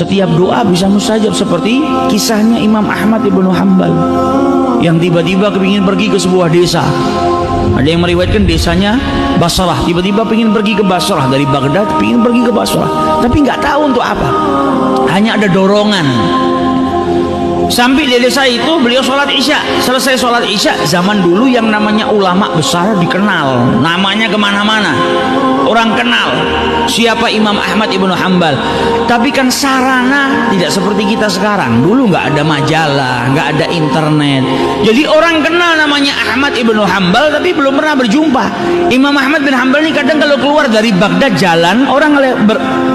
Setiap doa bisa mustajab, seperti kisahnya Imam Ahmad ibnu Hanbal yang tiba-tiba kepingin pergi ke sebuah desa. Ada yang meriwayatkan desanya Basrah, tiba-tiba pengen pergi ke Basrah dari Baghdad, pengen pergi ke Basrah, tapi nggak tahu untuk apa, hanya ada dorongan. Sampai di desa itu beliau sholat isya. Selesai sholat isya, zaman dulu yang namanya ulama besar dikenal, namanya kemana-mana, orang kenal siapa Imam Ahmad ibnu Hanbal. Tapi kan sarana tidak seperti kita sekarang. Dulu nggak ada majalah, nggak ada internet, jadi orang kenal namanya Ahmad ibnu Hanbal tapi belum pernah berjumpa. Imam Ahmad bin Hanbal ini kadang kalau keluar dari Baghdad jalan, orang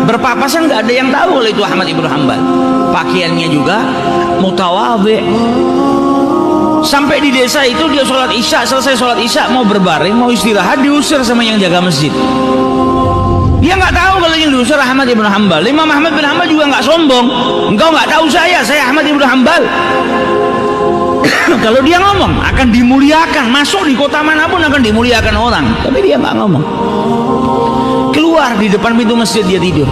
berpapasan, nggak ada yang tahu kalau itu Ahmad ibnu Hanbal. Pakaiannya juga mutawadhi. Sampai di desa itu dia sholat isya, selesai sholat isya mau berbaring, mau istirahat, diusir sama yang jaga masjid. Dia nggak tahu kalau yang diusir Ahmad ibnu Hanbal. Imam Ahmad bin Hanbal juga nggak sombong, engkau nggak tahu saya Ahmad ibnu Hanbal. Kalau dia ngomong akan dimuliakan, masuk di kota manapun akan dimuliakan orang, tapi dia nggak ngomong. Keluar di depan pintu masjid dia tidur.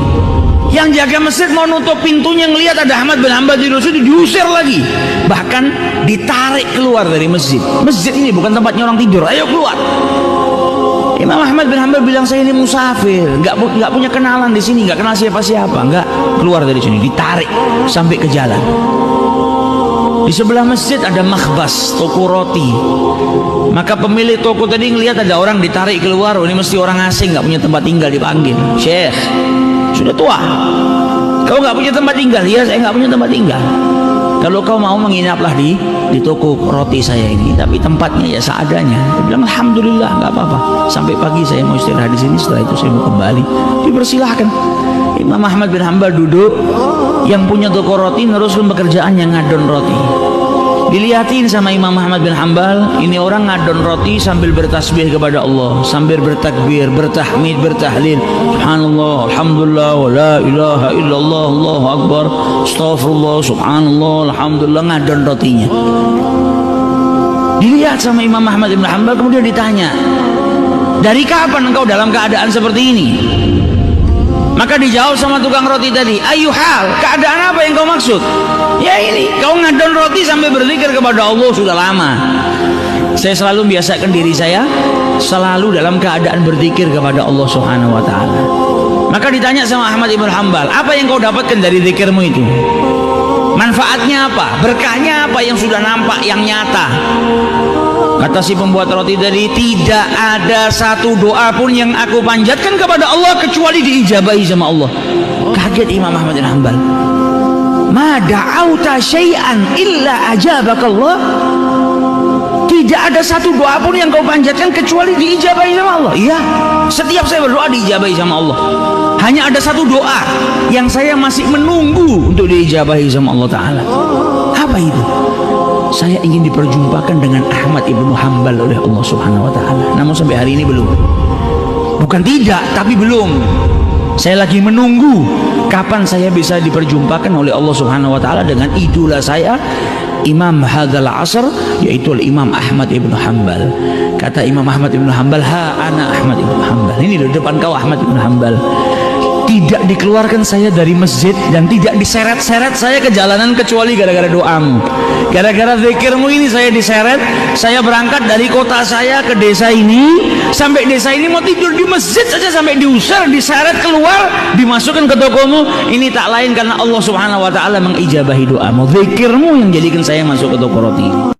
Yang jaga masjid mau nutup pintunya, ngelihat ada Ahmad bin Hanbal di situ, diusir lagi, bahkan ditarik keluar dari masjid. Masjid ini bukan tempatnya orang tidur, ayo keluar. Imam Ahmad bin Hanbal bilang, saya ini musafir, nggak punya kenalan di sini, nggak kenal siapa-siapa, nggak, keluar dari sini, ditarik sampai ke jalan. Di sebelah masjid ada makhbas, toko roti. Maka pemilik toko tadi ngelihat ada orang ditarik keluar, oh, ini mesti orang asing, nggak punya tempat tinggal, dipanggil. Syekh, sudah tua, kau nggak punya tempat tinggal? Ya, saya nggak punya tempat tinggal. Kalau kau mau menginaplah di toko roti saya ini, tapi tempatnya ya seadanya. Dia bilang, alhamdulillah, nggak apa-apa. Sampai pagi saya mau istirahat di sini, setelah itu saya mau kembali. Dipersilahkan. Imam Ahmad bin Hanbal duduk, yang punya toko roti neruskan pekerjaan yang ngadon roti. Dilihatin sama Imam Ahmad bin Hanbal, ini orang ngadon roti sambil bertasbih kepada Allah, sambil bertakbir, bertahmid, bertahlil, subhanallah, alhamdulillah, wa la ilaha illallah, Allahu akbar, astaghfirullah, subhanallah, alhamdulillah, ngadon rotinya. Dilihat sama Imam Ahmad bin Hanbal, kemudian ditanya, dari kapan engkau dalam keadaan seperti ini? Maka dijawab sama tukang roti tadi, ayyuhal, keadaan apa yang kau maksud? Ya ini, kau ngadon roti sampai berzikir kepada Allah sudah lama. Saya selalu biasakan diri saya selalu dalam keadaan berzikir kepada Allah Subhanahu wa taala. Maka ditanya sama Ahmad ibnu Hanbal, apa yang kau dapatkan dari zikirmu itu? Manfaatnya apa? Berkahnya apa yang sudah nampak, yang nyata? Kata si pembuat roti tadi, tidak ada satu doa pun yang aku panjatkan kepada Allah kecuali diijabahi sama Allah. Kaget Imam Ahmad bin Hanbal. Ma da'auta syai'an illa ajabaka Allah. Tidak ada satu doa pun yang kau panjatkan kecuali diijabahi sama Allah. Iya, setiap saya berdoa diijabahi sama Allah. Hanya ada satu doa yang saya masih menunggu untuk diijabahi sama Allah Ta'ala. Apa itu? Saya ingin diperjumpakan dengan Ahmad ibnu Hanbal oleh Allah Subhanahu wa taala. Namun sampai hari ini belum. Bukan tidak, tapi belum. Saya lagi menunggu kapan saya bisa diperjumpakan oleh Allah Subhanahu wa taala dengan idola saya, Imam hadzal asr, yaitu Imam Ahmad ibnu Hanbal. Kata Imam Ahmad ibnu Hanbal, ha ana Ahmad ibnu Hanbal. Ini di depan kau Ahmad ibnu Hanbal. Tidak dikeluarkan saya dari masjid dan tidak diseret-seret saya ke jalanan kecuali gara-gara doamu. Gara-gara zikirmu ini saya diseret. Saya berangkat dari kota saya ke desa ini, sampai desa ini mau tidur di masjid saja sampai diusir, diseret keluar, dimasukkan ke tokomu. Ini tak lain karena Allah Subhanahu wa taala mengijabahi doamu. Zikirmu yang jadikan saya masuk ke toko roti.